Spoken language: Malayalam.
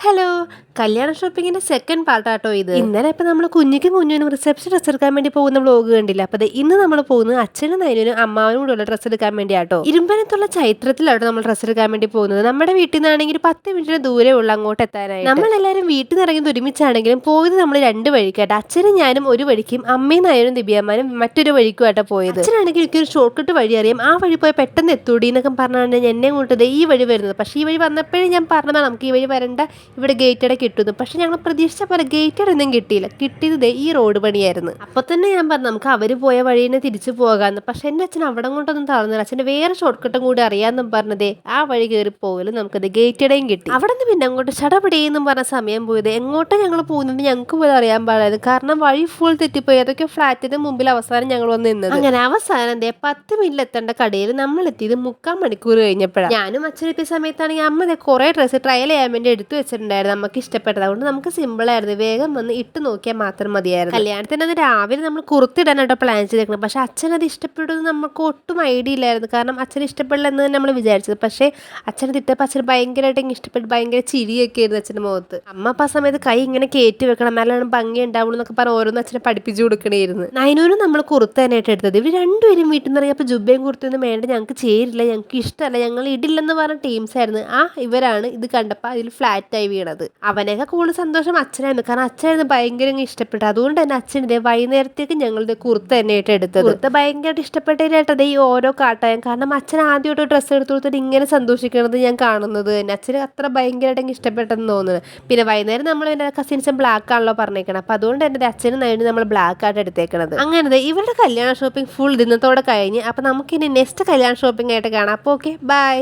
ഹലോ, കല്യാണ ഷോപ്പിങ്ങിന്റെ സെക്കൻഡ് പാർട്ടാട്ടോ ഇത്. ഇന്നലെ ഇപ്പൊ നമ്മൾ കുഞ്ഞിക്കും കുഞ്ഞിനും റിസപ്ഷൻ ഡ്രസ് എടുക്കാൻ വേണ്ടി പോകുന്ന വ്ലോഗ് കണ്ടില്ല. അപ്പൊ ഇന്ന് നമ്മൾ പോകുന്നത് അച്ഛനും നയനും അമ്മാവനും കൂടെ ഉള്ള ഡ്രസ് എടുക്കാൻ വേണ്ടിയാട്ടോ. ഇരുമ്പനത്തുള്ള ചൈത്രത്തിലാട്ടോ നമ്മൾ ഡ്രസ് എടുക്കാൻ വേണ്ടി പോകുന്നത്. നമ്മുടെ വീട്ടിൽ നിന്നാണെങ്കിൽ 10 മിനിറ്റിന് ദൂരെ ഉള്ള അങ്ങോട്ട് എത്താനായി. നമ്മളെല്ലാവരും വീട്ടിൽ നിന്ന് ഇറങ്ങി ഒരുമിച്ചാണെങ്കിലും പോയത് നമ്മൾ രണ്ട് വഴിക്കാട്ടോ. അച്ഛനും ഞാനും ഒരു വഴിക്കും അമ്മയും നയനും ദിവ്യമാനും മറ്റൊരു വഴിക്കുമായിട്ടോ പോയത്. അച്ഛനാണെങ്കിൽ എനിക്കൊരു ഷോർട്ട് കട്ട് വഴി അറിയാം, ആ വഴി പോയി പെട്ടെന്ന് എത്തൂടി എന്നൊക്കെ പറഞ്ഞാണ് എന്നെ കൂട്ടത് ഈ വഴി വരുന്നത്. പക്ഷേ ഈ വഴി വന്നപ്പോഴേ ഞാൻ പറഞ്ഞതാണ് നമുക്ക് ഈ വഴി വരണ്ട, ഇവിടെ ഗേറ്റഡ് കിട്ടുന്നു. പക്ഷെ ഞങ്ങൾ പ്രതീക്ഷിച്ച പോലെ ഗേറ്റഡ് ഒന്നും കിട്ടിയില്ല. കിട്ടിയത് ഈ റോഡ് പണിയായിരുന്നു. അപ്പൊ തന്നെ ഞാൻ പറഞ്ഞു നമുക്ക് അവര് പോയ വഴി തന്നെ തിരിച്ചു പോകാമെന്ന്. പക്ഷെ എന്റെ അച്ഛൻ അവിടെ കൊണ്ടൊന്നും തളർന്നില്ല. അച്ഛൻ്റെ വേറെ ഷോർട്ട് കട്ടും കൂടി അറിയാമെന്നും പറഞ്ഞതേ ആ വഴി കയറി പോകലും നമുക്കത് ഗേറ്റഡേയും കിട്ടി. അവിടെ നിന്ന് പിന്നെ അങ്ങോട്ട് ചടപടിയെന്നും പറഞ്ഞ സമയം പോയത്. എങ്ങോട്ടാ ഞങ്ങൾ പോകുന്നത് ഞങ്ങൾക്ക് പോലും അറിയാൻ പാടായിരുന്നു. കാരണം വഴി ഫുൾ തെറ്റിപ്പോയി. അതൊക്കെ ഫ്ലാറ്റിന് മുമ്പിൽ അവസാനം ഞങ്ങൾ വന്ന് നിന്നത്. അങ്ങനെ അവസാനം 10 മിനിറ്റ് എത്തേണ്ട കടയിൽ നമ്മൾ എത്തിയത് 3/4 മണിക്കൂർ കഴിഞ്ഞപ്പോഴാണ്. ഞാനും അച്ഛനും എത്തിയ സമയത്താണെങ്കിൽ അമ്മ കുറെ ഡ്രസ്സ് ട്രയൽ ചെയ്യാൻ വേണ്ടി എടുത്തു വെച്ചിട്ടുണ്ടായിരുന്നു. നമുക്ക് ഇഷ്ടപ്പെട്ടത് അതുകൊണ്ട് നമുക്ക് സിമ്പിൾ ആയിരുന്നു. വേഗം വന്ന് ഇട്ട് നോക്കിയാൽ മാത്രം മതിയായിരുന്നു. കല്യാണത്തിന് അന്ന് രാവിലെ നമ്മൾ കുർത്തിടാനായിട്ടോ പ്ലാൻ ചെയ്തേക്കണം. പക്ഷെ അച്ഛൻ അത് ഇഷ്ടപ്പെടുന്നത് നമുക്ക് ഒട്ടും ഐഡിയ ഇല്ലായിരുന്നു. കാരണം അച്ഛൻ ഇഷ്ടപ്പെടില്ല എന്ന് തന്നെ നമ്മൾ വിചാരിച്ചത്. പക്ഷേ അച്ഛനെ തിട്ടപ്പോൾ അച്ഛൻ ഭയങ്കരമായിട്ട് ഇഷ്ടപ്പെട്ട് ഭയങ്കര ചിരിയൊക്കെ ആയിരുന്നു അച്ഛൻ്റെ മുഖത്ത്. അമ്മ അപ്പം ആ സമയത്ത് കൈ ഇങ്ങനെ കയറ്റി വെക്കണം, നല്ലോണം ഭംഗി ഉണ്ടാവുള്ളൂ എന്നൊക്കെ പറഞ്ഞ് ഓരോന്നും അച്ഛനെ പഠിപ്പിച്ചു കൊടുക്കണമായിരുന്നു. നയനൂരും നമ്മൾ കുർത്താനായിട്ട് എടുത്തത്. ഇവർ രണ്ടുപേരും വീട്ടിൽ നിന്ന് ഇറങ്ങിയപ്പോൾ ജുബയും കുർത്തിയൊന്നും വേണ്ട, ഞങ്ങൾക്ക് ചേരില്ല, ഞങ്ങൾക്ക് ഇഷ്ടമല്ല, ഞങ്ങൾ ഇടില്ലെന്ന് പറഞ്ഞ ടീംസ് ആയിരുന്നു. ഇവരാണ് ഇത് കണ്ടപ്പോൾ അതിൽ ഫ്ലാറ്റായി വീണത്. അവനൊക്കെ കൂടുതൽ സന്തോഷം അച്ഛനായിരുന്നു. കാരണം അച്ഛനായിരുന്നു ഭയങ്കര ഇഷ്ടപ്പെട്ടു. അതുകൊണ്ട് തന്നെ അച്ഛൻ ഇതേ വൈകുന്നേരത്തേക്ക് ഞങ്ങളുടെ കുർത്ത തന്നെയായിട്ട് എടുത്തത്. കുർത്ത ഭയങ്കരമായിട്ട് ഇഷ്ടപ്പെട്ടതിനായിട്ടത് ഈ ഓരോ കാട്ടായം. കാരണം അച്ഛൻ ആദ്യമായിട്ട് ഡ്രസ്സ് എടുത്തു കൊടുത്തിട്ട് ഇങ്ങനെ സന്തോഷിക്കണത് ഞാൻ കാണുന്നത് തന്നെ. അച്ഛന് അത്ര ഭയങ്കരമായിട്ട് ഇഷ്ടപ്പെട്ടെന്ന് തോന്നുന്നത്. പിന്നെ വൈകുന്നേരം നമ്മൾ എൻ്റെ കസിൻസും ബ്ലാക്ക് ആണല്ലോ പറഞ്ഞേക്കണം. അപ്പം അതുകൊണ്ട് തന്നെ അച്ഛനും നയനും നമ്മൾ ബ്ലാക്ക് ആയിട്ട് എടുത്തേക്കണത്. അങ്ങനെ ഇവരുടെ കല്യാണ ഷോപ്പിംഗ് ഫുൾ ദിനത്തോടെ കഴിഞ്ഞ്. അപ്പം നമുക്കിനി നെക്സ്റ്റ് കല്യാണ ഷോപ്പിംഗ് ആയിട്ട് കാണാം. അപ്പോൾ ഓക്കെ, ബൈ.